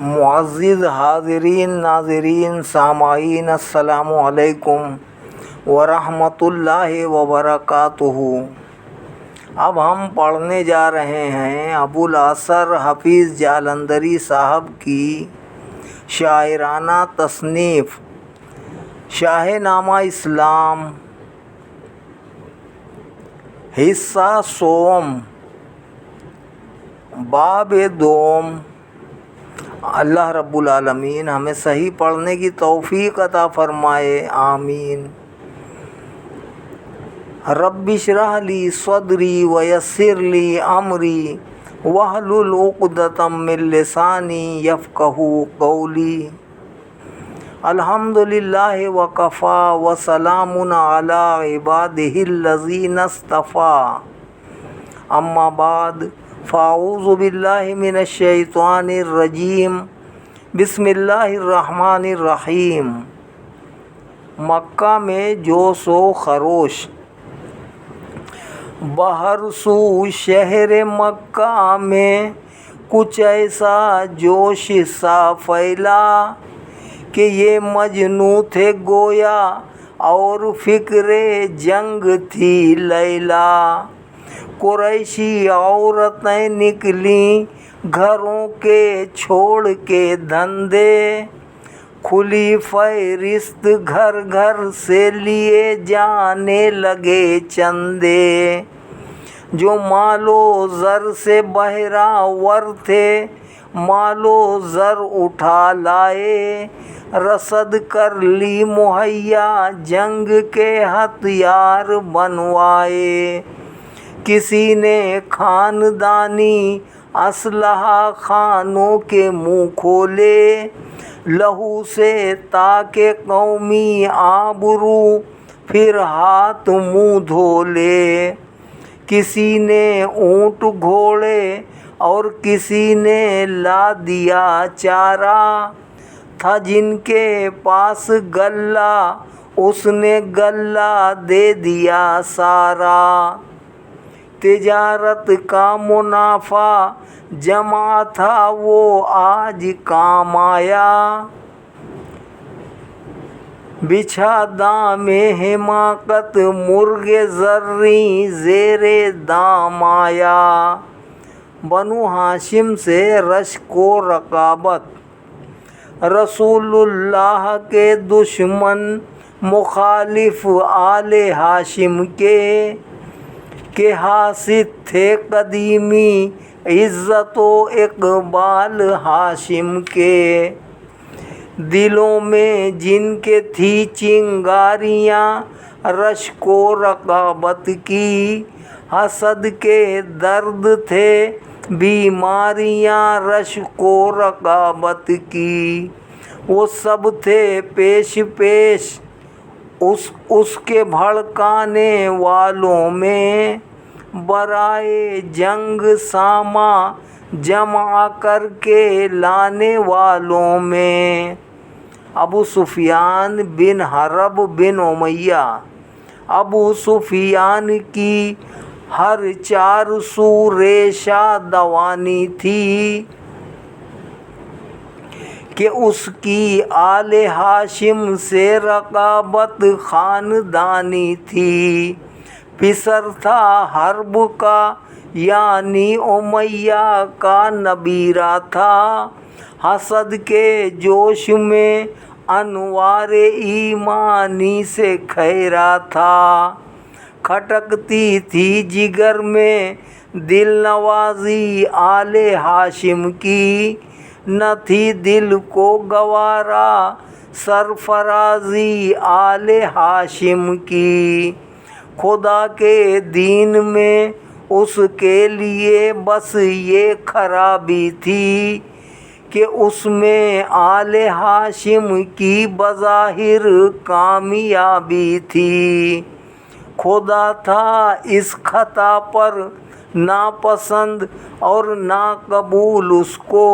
معزز حاضرین ناظرین سامعین السلام علیکم ورحمۃ اللہ وبرکاتہ۔ اب ہم پڑھنے جا رہے ہیں ابو الاثر حفیظ جالندھری صاحب کی شاعرانہ تصنیف شاہ نامہ اسلام، حصہ سوم، باب دوم۔ اللہ رب العالمین ہمیں صحیح پڑھنے کی توفیق عطا فرمائے، آمین۔ رب اشرح لی صدری ویسر لی امری واحلل عقدۃ من لسانی یفقہوا قولی۔ الحمدللہ وکفی وسلام علی عبادہ الذین اصطفی، اما بعد فاعوذ باللہ من الشیطان الرجیم، بسم اللہ الرحمن الرحیم۔ مکہ میں جوش و خروش۔ بہر سو شہر مکہ میں کچھ ایسا جوش سا پھیلا کہ یہ مجنوں تھے گویا اور فکر جنگ تھی لیلا۔ قریشی عورتیں نکلیں گھروں کے چھوڑ کے دھندے، کھلی فہرست گھر گھر سے لیے جانے لگے چندے۔ جو مال و زر سے بہرہ ور تھے مال و زر اٹھا لائے، رسد کر لی مہیا جنگ کے ہتھیار بنوائے۔ کسی نے خاندانی اسلحہ خانوں کے منہ کھولے، لہو سے تاکہ قومی آبرو پھر ہاتھ منہ دھو لے۔ کسی نے اونٹ گھوڑے اور کسی نے لا دیا چارہ، تھا جن کے پاس غلہ اس نے غلہ دے دیا سارا۔ تجارت کا منافع جمع تھا وہ آج کام آیا، بچھا دام حماقت مرغ زریں زیر دام آیا۔ بنو ہاشم سے رشک و رقابت۔ رسول اللہ کے دشمن مخالف آل ہاشم کے، کہ حاسد تھے قدیمی عزت و اقبال ہاشم کے۔ دلوں میں جن کے تھی چنگاریاں رشک و رقابت کی، حسد کے درد تھے بیماریاں رشک و رقابت کی۔ وہ سب تھے پیش پیش اس کے بھڑکانے والوں میں، برائے جنگ ساما جمع کر کے لانے والوں میں۔ ابو سفیان بن حرب بن امیہ۔ ابو سفیان کی ہر 400 ریشہ دوانی تھی کہ اس کی آل ہاشم سے رقابت خاندانی تھی۔ پسر تھا حرب کا یعنی امیہ کا نبیرہ تھا، حسد کے جوش میں انوار ایمانی سے کھیرا تھا۔ کھٹکتی تھی جگر میں دل نوازی آل ہاشم کی، نہ تھی دل کو گوارا سرفرازی آل ہاشم کی۔ خدا کے دین میں اس کے لیے بس یہ خرابی تھی کہ اس میں آل ہاشم کی بظاہر کامیابی تھی۔ خدا تھا اس خطا پر ناپسند اور ناقبول اس کو،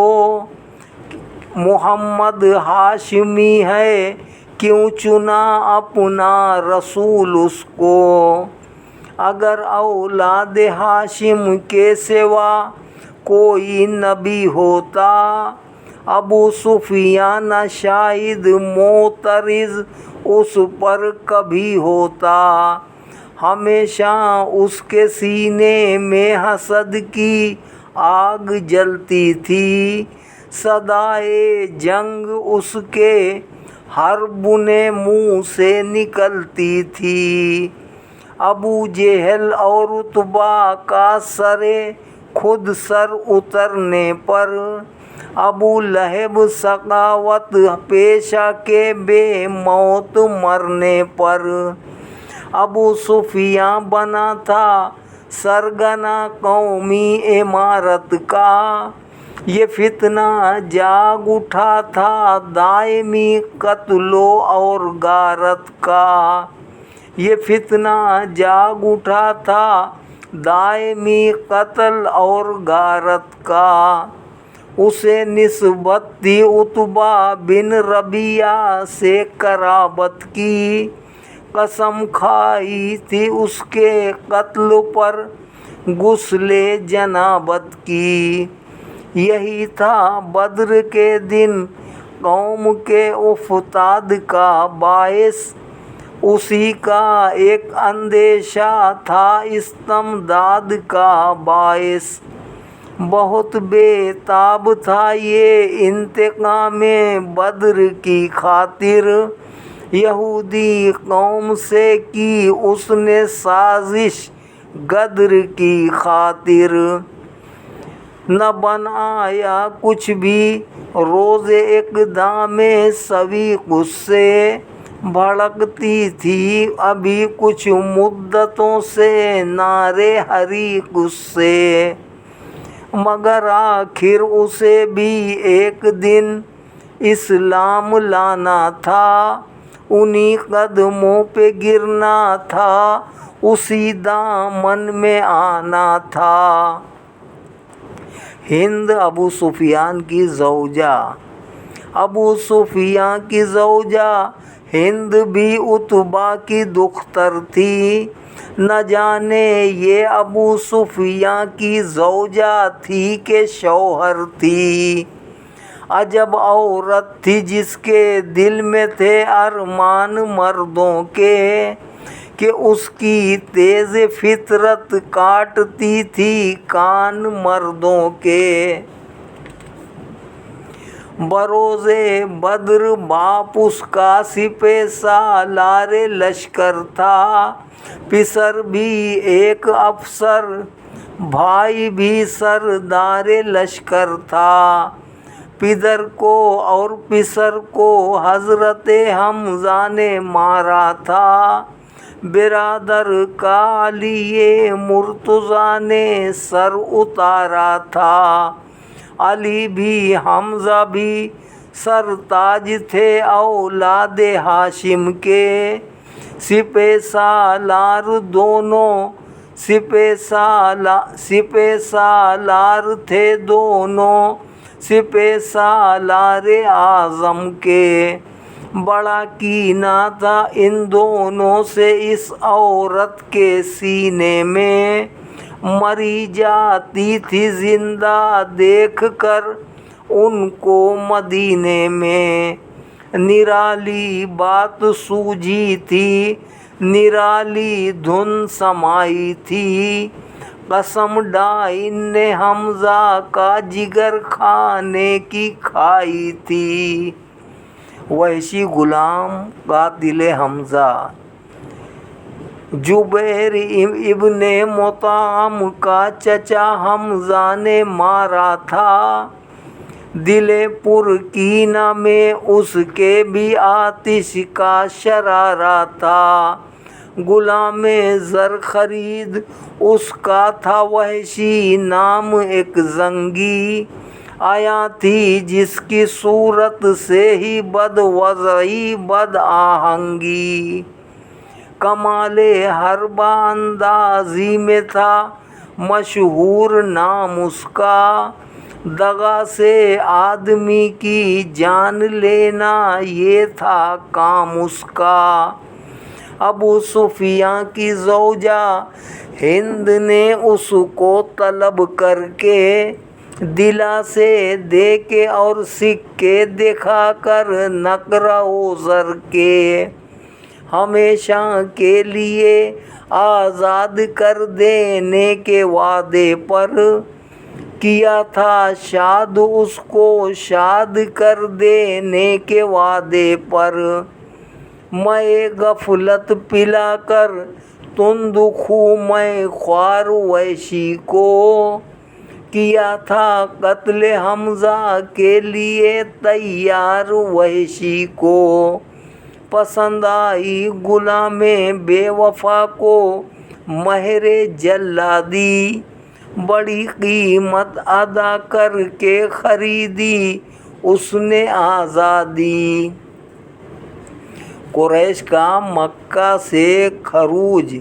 محمد ہاشمی ہے کیوں چنا اپنا رسول اس کو۔ اگر اولاد ہاشم کے سوا کوئی نبی ہوتا، ابو سفیان شاہد معترض اس پر کبھی ہوتا، ہمیشہ اس کے سینے میں حسد کی آگ جلتی تھی، صدائے جنگ اس کے ہر بنے منہ سے نکلتی تھی۔ ابو جہل اور عتبہ کا خود سر اترنے پر، ابو لہب سخاوت پیشہ کے بے موت مرنے پر، ابو سفیان بنا تھا سرگنا قومی عمارت کا، یہ فتنہ جاگ اٹھا تھا دائمی قتل اور غارت کا، یہ فتنہ جاگ اٹھا تھا دائمی قتل اور غارت کا۔ اسے نسبت تھی عتبہ بن ربیعہ سے قرابت کی، قسم کھائی تھی اس کے قتل پر غسل جنابت کی۔ یہی تھا بدر کے دن قوم کے افتاد کا باعث، اسی کا ایک اندیشہ تھا استمداد کا باعث، بہت بے تاب تھا یہ انتقام بدر کی خاطر، یہودی قوم سے کی اس نے سازش غدر کی خاطر، نہ بن آیا کچھ بھی روز اقدام سویق اس سے، بھڑکتی تھی ابھی کچھ مدتوں سے نار حریق اس سے، مگر آخر اسے بھی ایک دن اسلام لانا تھا، انہی قدموں پہ گرنا تھا، اسی دامن میں آنا تھا۔ ہند ابو سفیان کی زوجہ۔ ابو سفیان کی زوجہ ہند بھی عتبہ کی دختر تھی، نہ جانے یہ ابو سفیان کی زوجہ تھی کہ شوہر تھی، عجب عورت تھی جس کے دل میں تھے ارمان مردوں کے، کہ اس کی تیز فطرت کاٹتی تھی کان مردوں کے۔ بروز بدر باپ اس کا سپہ سالار لشکر تھا، پسر بھی ایک افسر، بھائی بھی سردار لشکر تھا، پدر کو اور پسر کو حضرت حمزہ نے مارا تھا، برادر کا علی مرتضیٰ نے سر اتارا تھا، علی بھی حمزہ بھی سرتاج تھے اولاد ہاشم کے، سپہ سالار دونوں سپہ سالار تھے دونوں سپہ سالار اعظم کے، بڑا کینہ تھا ان دونوں سے اس عورت کے سینے میں، مری جاتی تھی زندہ دیکھ کر ان کو مدینے میں، نرالی بات سوجھی تھی، نرالی دھن سمائی تھی، قسم ڈائن نے حمزہ کا جگر کھانے کی کھائی تھی۔ وحشی غلام قاتل حمزہ۔ جبیر ابن مطعم کا چچا حمزہ نے مارا تھا، دل پر کینہ میں اس کے بھی آتش کا شرارہ تھا، غلام زر خرید اس کا تھا وحشی نام ایک زنگی، آیا تھی جس کی صورت سے ہی بد وضعی بد آہنگی، کمال حربہ اندازی میں تھا مشہور نام اس کا، دغا سے آدمی کی جان لینا یہ تھا کام اس کا۔ ابو سفیان کی زوجہ ہند نے اس کو طلب کر کے دلا سے دے کے اور سکے دکھا کر نقرہ و زر کے، ہمیشہ کے لیے آزاد کر دینے کے وعدے پر کیا تھا شاد، اس کو شاد کر دینے کے وعدے پر میں غفلت پلا کر تند خو میں خوار وحشی کو کیا تھا قتل حمزہ کے لیے تیار وحشی کو پسند آئی غلام بے وفا کو مہر جلادی، بڑی قیمت ادا کر کے خریدی اس نے آزادی۔ قریش کا مکہ سے خروج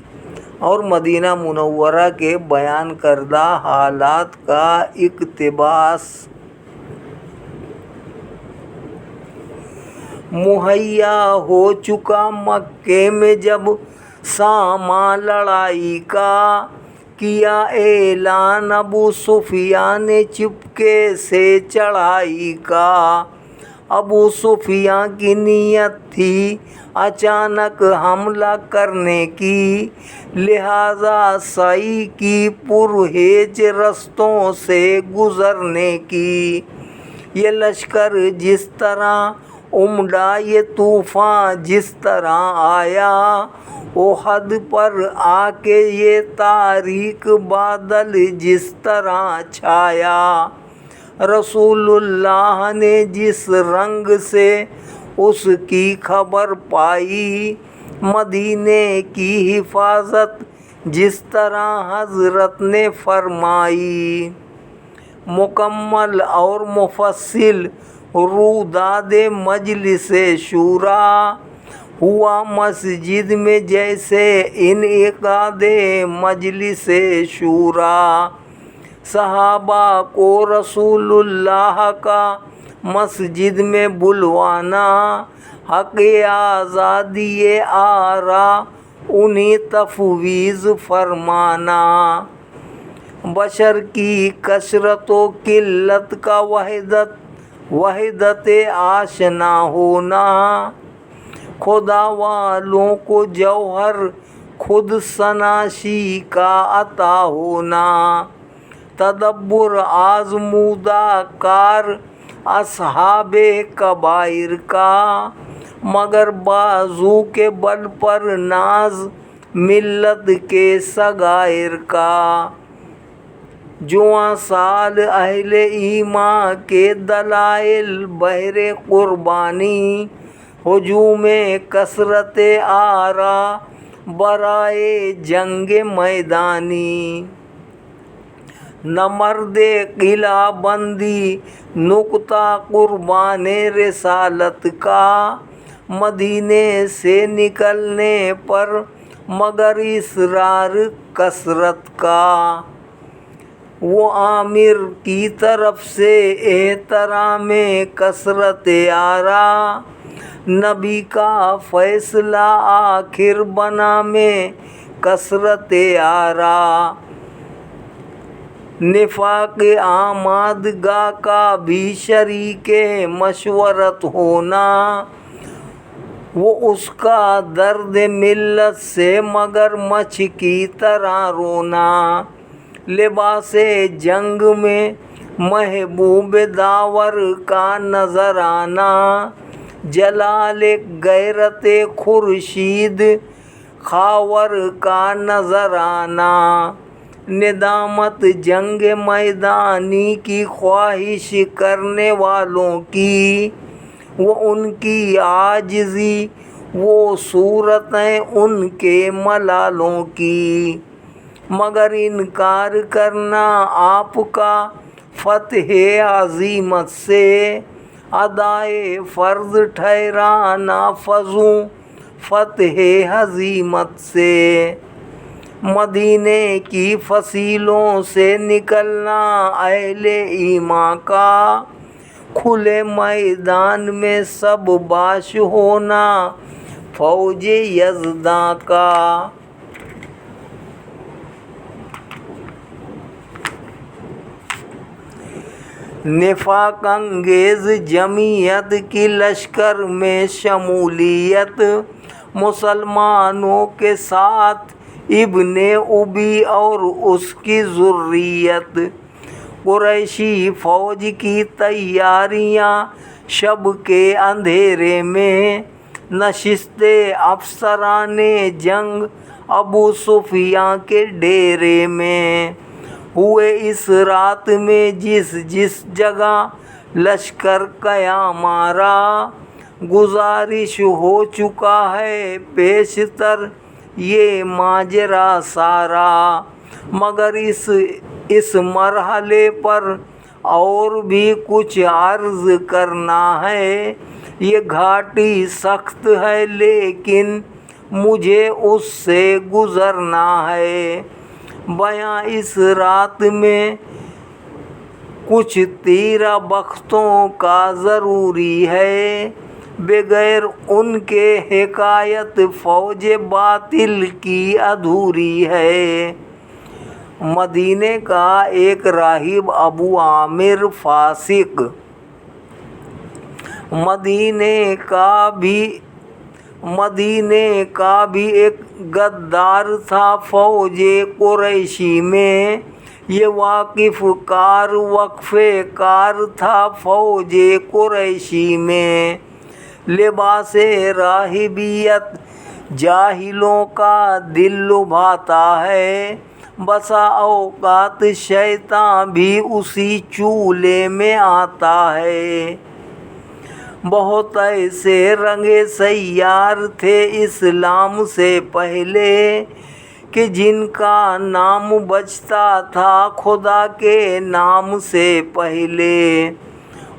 اور مدینہ منورہ کے بیان کردہ حالات کا اقتباس۔ مہیا ہو چکا مکے میں جب ساماں لڑائی کا، کیا اعلان ابو سفیان نے چپکے سے چڑھائی کا۔ ابو سفیان کی نیت تھی اچانک حملہ کرنے کی، لہذا سعی کی پرہیز رستوں سے گزرنے کی۔ یہ لشکر جس طرح امڈا، یہ طوفان جس طرح آیا، احد پر آ کے یہ تاریک بادل جس طرح چھایا، رسول اللہ نے جس رنگ سے اس کی خبر پائی، مدینے کی حفاظت جس طرح حضرت نے فرمائی، مکمل اور مفصل روداد مجلس شورا ہوا مسجد میں جیسے انعقاد مجلس شورا۔ صحابہ کو رسول اللہ کا مسجد میں بلوانا، حق آزادی آرا انہیں تفویض فرمانا، بشر کی کثرت و قلت کا وحدت آشنا ہونا، خدا والوں کو جوہر خود شناسی کا عطا ہونا، تدبر آزمودہ کار اصحاب کبائر کا، مگر بازو کے بل پر ناز ملت کے صغائر کا، جواں سال اہل ایمان کے دلائل بہر قربانی، ہجوم کثرت آرا برائے جنگ میدانی، نہ مرد قلعہ بندی نقطہ قربان رسالت کا، مدینے سے نکلنے پر مگر اصرار کثرت کا، وہ عامر کی طرف سے احترام کثرت آرا، نبی کا فیصلہ آخر بنا میں کثرت آرا، نفاق آمادگاہ کا بھی شریک مشورت ہونا، وہ اس کا درد ملت سے مگر مچھ کی طرح رونا، لباس جنگ میں محبوب داور کا نظر آنا، جلال غیرت خورشید خاور کا نظر آنا، ندامت جنگ میدانی کی خواہش کرنے والوں کی، وہ ان کی عاجزی، وہ صورتیں ان کے ملالوں کی، مگر انکار کرنا آپ کا فتح عظیمت سے، ادائے فرض ٹھہرانا فزوں فتح ہزیمت سے، مدینے کی فصیلوں سے نکلنا اہل ایمان کا، کھلے میدان میں سب باش ہونا فوج یزداں کا۔ نفاق انگیز جمعیت کی لشکر میں شمولیت، مسلمانوں کے ساتھ ابن ابی اور اس کی ذریت، قریشی فوج کی تیاریاں شب کے اندھیرے میں، نشستِ افسران جنگ ابو سفیان کے ڈیرے میں ہوئے، اس رات میں جس جس جگہ لشکر قیام آرا، گزارش ہو چکا ہے پیشتر یہ ماجرا سارا، مگر اس مرحلے پر اور بھی کچھ عرض کرنا ہے، یہ گھاٹی سخت ہے لیکن مجھے اس سے گزرنا ہے، بیاں اس رات میں کچھ تیرہ بختوں کا ضروری ہے، بغیر ان کے حکایت فوج باطل کی ادھوری ہے۔ مدینے کا ایک راہب ابو عامر فاسق مدینے کا بھی ایک غدار تھا فوج قریشی میں، یہ واقف کار وقفے کار تھا فوج قریشی میں، لباس راہبیت جاہلوں کا دل لبھاتا ہے، بسا اوقات شیطان بھی اسی چولے میں آتا ہے، بہت ایسے رنگے سیار تھے اسلام سے پہلے کہ جن کا نام بجتا تھا خدا کے نام سے پہلے،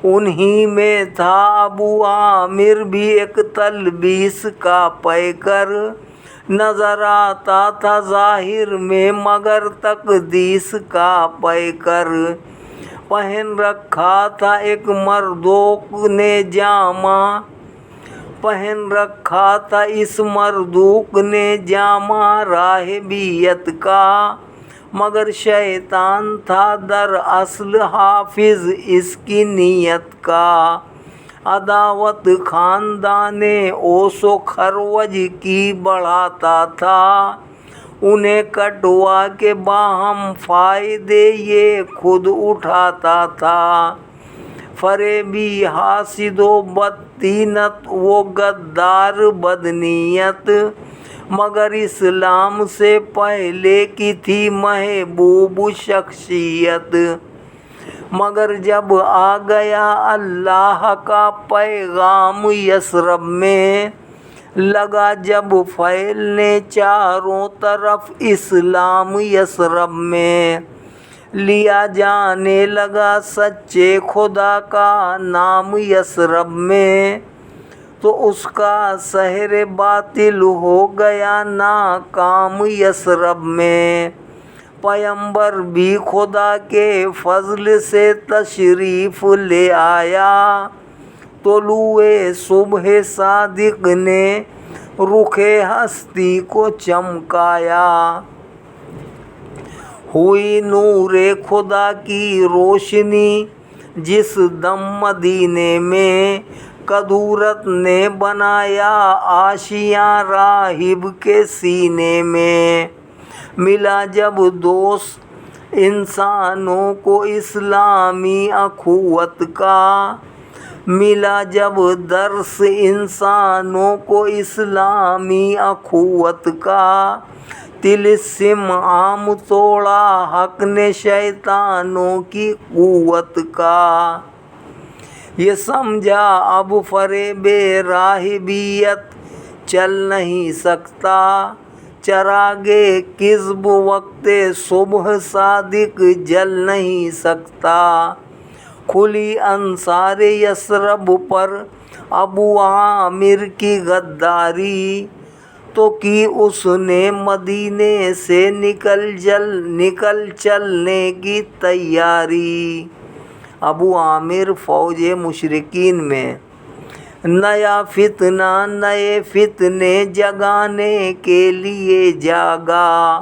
انہی میں تھا ابو عامر بھی ایک تلبیس کا پیکر، نظر آتا تھا ظاہر میں مگر تقدیس کا پیکر، پہن رکھا تھا ایک مردوق نے جامہ، پہن رکھا تھا اس مردوق نے جامہ راہبیت کا، مگر شیطان تھا در اصل حافظ اس کی نیت کا، عداوت خاندان اوس و خروج کی بڑھاتا تھا، انہیں کٹوا کے باہم فائدے یہ خود اٹھاتا تھا، فریبی حاسد و بدطینت وہ غدار بدنیت، مگر اسلام سے پہلے کی تھی محبوب شخصیت، مگر جب آ گیا اللہ کا پیغام یثرب میں، لگا جب پھیلنے چاروں طرف اسلام یثرب میں، لیا جانے لگا سچے خدا کا نام یثرب میں، تو اس کا سحر باطل ہو گیا ناکام یثرب میں، پیغمبر بھی خدا کے فضل سے تشریف لے آیا، طلوع صبح صادق نے رخ ہستی کو چمکایا، ہوئی نور خدا کی روشنی جس دم مدینے میں، قدورت نے بنایا آشیاں راہب کے سینے میں، ملا جب دوست انسانوں کو اسلامی اخوت کا، ملا جب درس انسانوں کو اسلامی اخوت کا، طلسم عام توڑا حق نے شیطانوں کی قوت کا، یہ سمجھا اب فریب راہبیت چل نہیں سکتا، چراغے کذب وقت صبح صادق جل نہیں سکتا، کھلی انصار یثرب پر ابو عامر کی غداری، تو کی اس نے مدینے سے نکل چلنے کی تیاری، ابو عامر فوج مشرکین میں نیا فتنہ نئے فتنے جگانے کے لیے جاگا،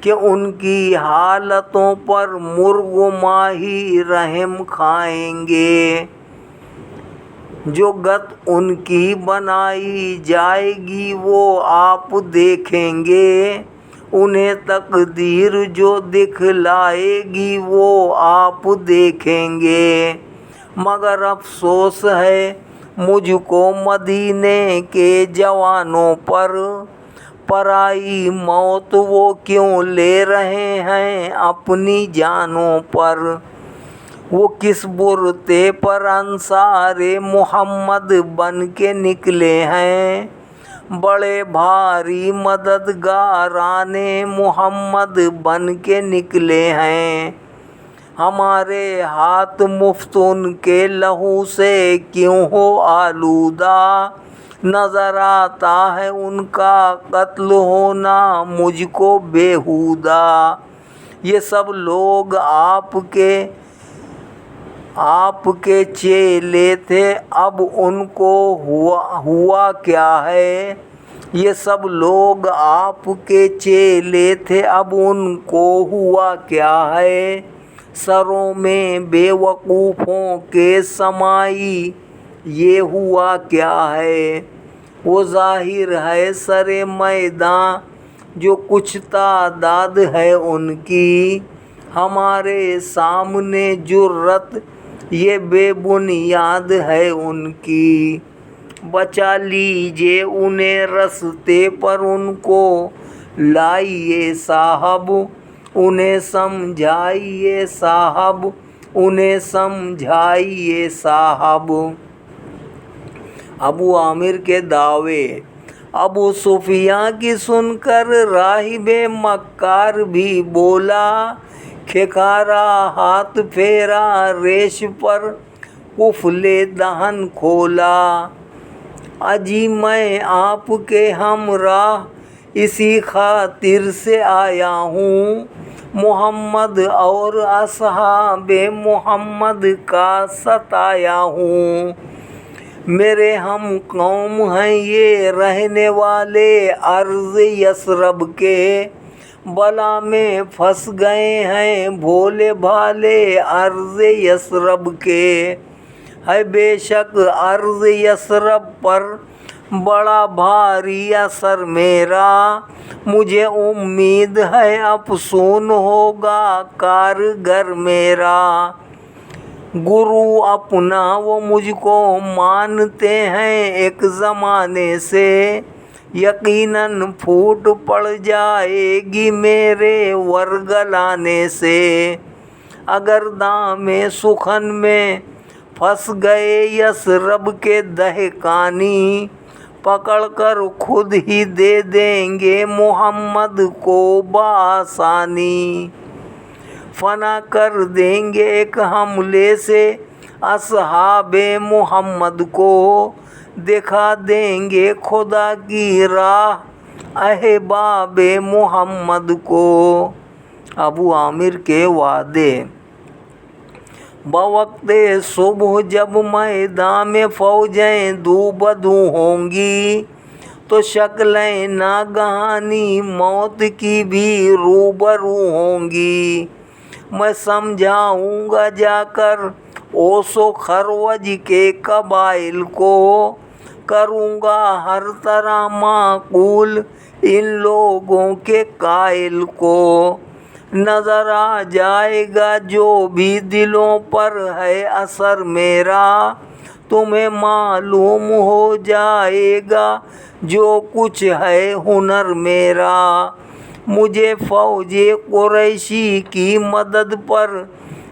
کہ ان کی حالتوں پر مرغ و ماہی رحم کھائیں گے، جو گت ان کی بنائی جائے گی وہ آپ دیکھیں گے، انہیں تقدیر جو دکھلائے گی وہ آپ دیکھیں گے۔ مگر افسوس ہے مجھ کو مدینے کے جوانوں پر، پرائی موت وہ کیوں لے رہے ہیں اپنی جانوں پر۔ وہ کس برتے پر انصار محمد بن کے نکلے ہیں، بڑے بھاری مددگاران محمد بن کے نکلے ہیں۔ ہمارے ہاتھ مفت ان کے لہو سے کیوں ہو آلودہ، نظر آتا ہے ان کا قتل ہونا مجھ کو بیہودہ۔ یہ سب لوگ آپ کے چیلے تھے، اب ان کو ہوا کیا ہے؟ یہ سب لوگ آپ کے چیلے تھے، اب ان کو ہوا کیا ہے؟ سروں میں بے وقوفوں کے سمائی یہ ہوا کیا ہے؟ وہ ظاہر ہے سر میداں جو کچھ تعداد ہے ان کی، ہمارے سامنے جرأت یہ بے بنیاد ہے ان کی۔ بچا لیجیے انہیں رستے پر ان کو لائیے صاحب، انہیں سمجھائیے صاحب، انہیں سمجھائیے صاحب۔ ابو عامر کے دعوے۔ ابو سفیاں کی سن کر راہب مکار بھی بولا، کھکارا ہاتھ پھیرا ریش پر قفل دہن کھولا۔ اجی میں آپ کے ہمراہ اسی خاطر سے آیا ہوں، محمد اور اصحاب محمد کا ستایا ہوں۔ میرے ہم قوم ہیں یہ رہنے والے ارض یثرب کے، بلا میں پھنس گئے ہیں بھولے بھالے ارض یثرب کے۔ ہے بے شک ارض یثرب پر بڑا بھاری اثر میرا، مجھے امید ہے افسون ہوگا کارگر میرا۔ گرو اپنا وہ مجھ کو مانتے ہیں ایک زمانے سے، یقیناً پھوٹ پڑ جائے گی میرے ورگلانے سے۔ اگر دام سخن میں پھنس گئے یثرب کے دہقانی، پکڑ کر خود ہی دے دیں گے محمد کو بآسانی۔ فنا کر دیں گے ایک حملے سے اصحاب محمد کو، دکھا دیں گے خدا کی راہ احباب محمد کو۔ ابو عامر کے وعدے۔ بوقت صبح جب میدان میں فوجیں دو بدو ہوں گی، تو شکلیں ناگہانی موت کی بھی روبرو ہوں گی۔ میں سمجھاؤں گا جا کر اوس و خروج کے قبائل کو، کروں گا ہر طرح معقول ان لوگوں کے قائل کو۔ نظر آ جائے گا جو بھی دلوں پر ہے اثر میرا، تمہیں معلوم ہو جائے گا جو کچھ ہے ہنر میرا۔ مجھے فوج قریشی کی مدد پر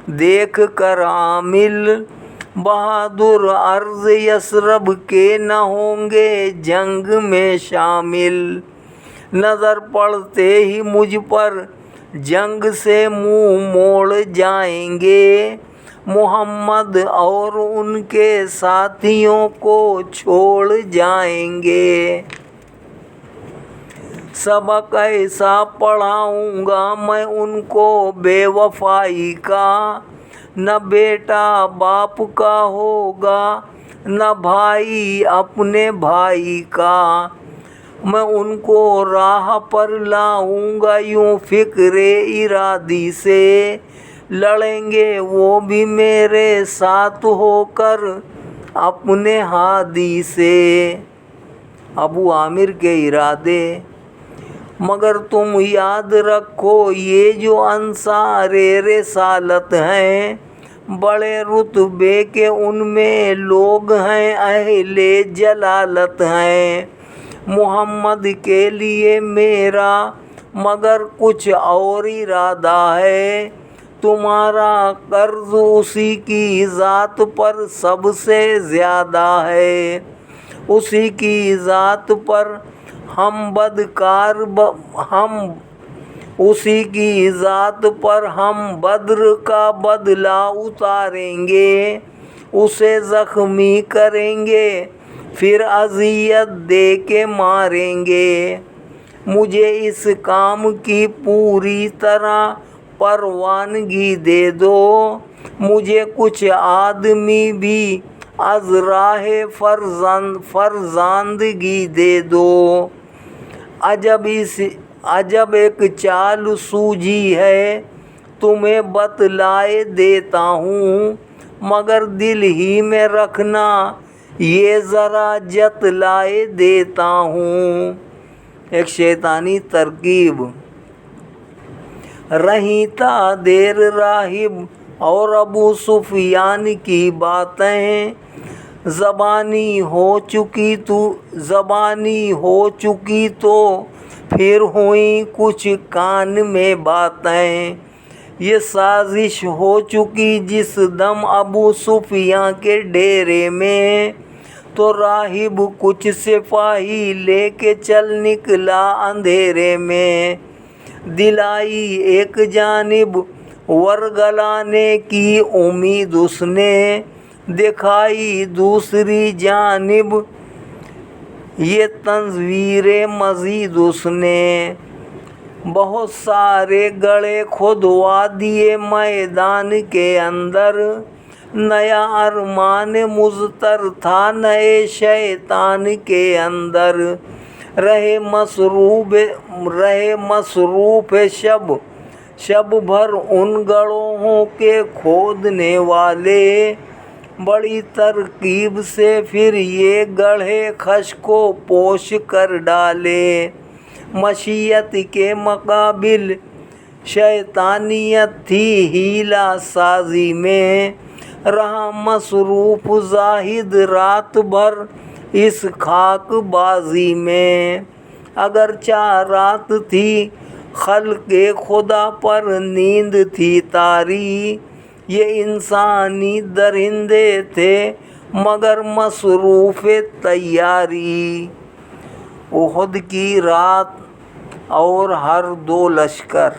دیکھ کر عامل، بہادر ارض یثرب کے نہ ہوں گے جنگ میں شامل۔ نظر پڑتے ہی مجھ پر جنگ سے منہ موڑ جائیں گے، محمد اور ان کے ساتھیوں کو چھوڑ جائیں گے۔ سبق ایسا پڑھاؤں گا میں ان کو بے وفائی کا، نہ بیٹا باپ کا ہوگا نہ بھائی اپنے بھائی کا۔ میں ان کو راہ پر لاؤں گا یوں فکر ارادی سے، لڑیں گے وہ بھی میرے ساتھ ہو کر اپنے ہادی سے۔ ابو عامر کے ارادے: مگر تم یاد رکھو یہ جو انصار رسالت ہیں، بڑے رتبے کے ان میں لوگ ہیں، اہل جلالت ہیں۔ محمد کے لیے میرا مگر کچھ اور ارادہ ہے، تمہارا قرض اسی کی ذات پر سب سے زیادہ ہے، اسی کی ذات پر اسی کی ذات پر ہم بدر کا بدلہ اتاریں گے، اسے زخمی کریں گے پھر اذیت دے کے ماریں گے۔ مجھے اس کام کی پوری طرح پروانگی دے دو، مجھے کچھ آدمی بھی از راہ فرزاندگی دے دو۔ عجب ایک چال سوجھی ہے، تمہیں بتلائے دیتا ہوں، مگر دل ہی میں رکھنا یہ ذرا جتلائے دیتا ہوں۔ ایک شیطانی ترکیب: رہیں تا دیر راہب اور ابو سفیان کی باتیں، زبانی ہو چکی تو پھر ہوئیں کچھ کان میں باتیں، یہ سازش ہو چکی جس دم ابو سفیان کے ڈیرے میں، تو راہب کچھ سپاہی لے کے چل نکلا اندھیرے میں، دلائی ایک جانب ورگلانے کی امید اس نے، دکھائی دوسری جانب یہ تنویر مزید اس نے۔ بہت سارے گڑھے کھودوا دیے میدان کے اندر، نیا ارمان مضطر تھا نئے شیطان کے اندر، رہے مصروف شب بھر ان گڑھوں کے کھودنے والے، بڑی ترکیب سے پھر یہ گڑھے خش کو پوش کر ڈالے، مشیت کے مقابل شیطانیت تھی حیلہ سازی میں، رہا مصروف زاہد رات بھر اس خاک بازی میں، اگرچہ رات تھی خلق خدا پر نیند تھی طاری، یہ انسانی درندے تھے مگر مصروف تیاری۔ احد کی رات اور ہر دو لشکر،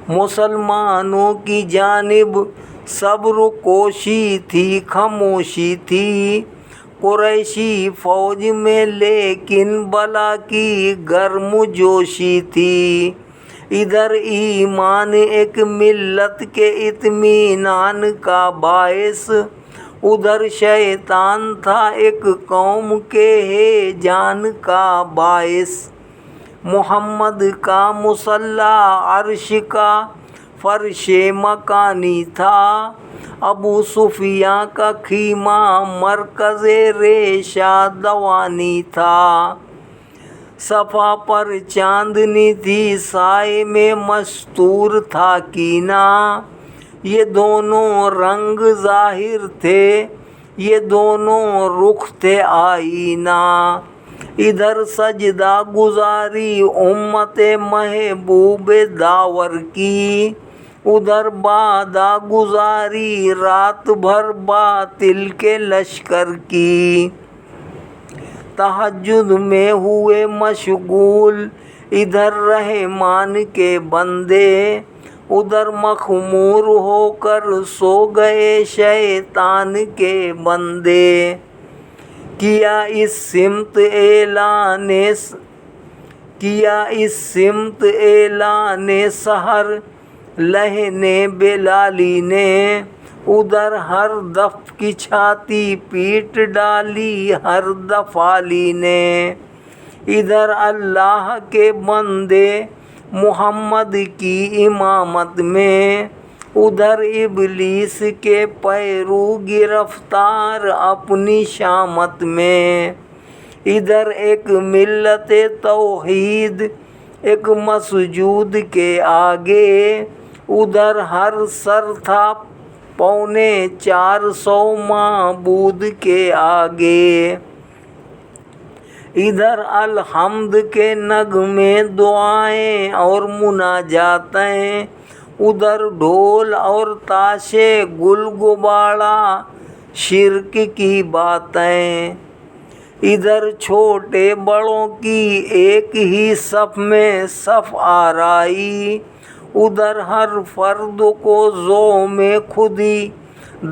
مسلمانوں کی جانب صبر کوشی تھی، خاموشی تھی قریشی فوج میں، لیکن بلا کی گرم جوشی تھی، ادھر ایمان ایک ملت کے اطمینان کا باعث، ادھر شیطان تھا ایک قوم کے ہیجان کا باعث، محمد کا مسلح عرش کا فرش مکانی تھا، ابو سفیان کا خیمہ مرکز ریشہ دوانی تھا، صفا پر چاندنی تھی سائے میں مستور تھا کینہ، یہ دونوں رنگ ظاہر تھے یہ دونوں رخ تھے آئینہ، ادھر سجدہ گزاری امت محبوب داور کی، ادھر بادہ گزاری رات بھر باطل کے لشکر کی، تہجد میں ہوئے مشغول ادھر رحمان کے بندے، ادھر مخمور ہو کر سو گئے شیطان کے بندے، کیا اس سمت اعلان سحر لہن بلالی نے، ادھر ہر دف کی چھاتی پیٹ ڈالی ہر دفالی نے، ادھر اللہ کے بندے محمد کی امامت میں، ادھر ابلیس کے پیرو گرفتار اپنی شامت میں، ادھر ایک ملت توحید ایک مسجود کے آگے، ادھر ہر سر تھا 450 معبود کے آگے، ادھر الحمد کے نغمے دعائیں اور مناجاتیں، ادھر ڈھول اور تاشے گل گباڑا شرک کی باتیں، ادھر چھوٹے بڑوں کی ایک ہی صف میں صف آرائی، ادھر ہر فرد کو ذوم خودی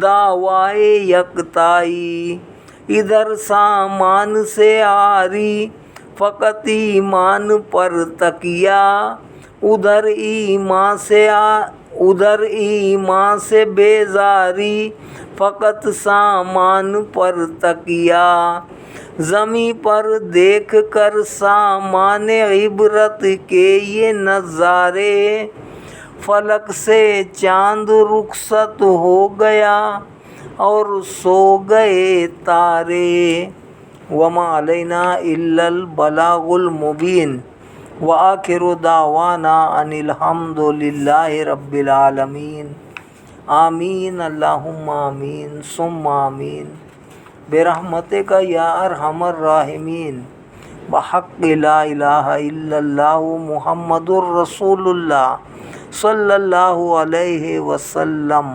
دعوائے یکتائی، ادھر سامان سے عاری فقط ایمان پر تکیہ، ادھر ایمان سے بیزاری فقط سامان پر تکیہ، زمیں پر دیکھ کر سامان عبرت کے یہ نظارے، فلک سے چاند رخصت ہو گیا اور سو گئے تارے، وما علینا الا البلاغ المبین، وآخر دعوانا ان الحمد للہ رب العالمین۔ آمین اللہم آمین ثم آمین برحمتک یا ارحم الراحمین، بحق لا الہ الا اللہ محمد الرسول اللہ صلی اللہ علیہ وسلم۔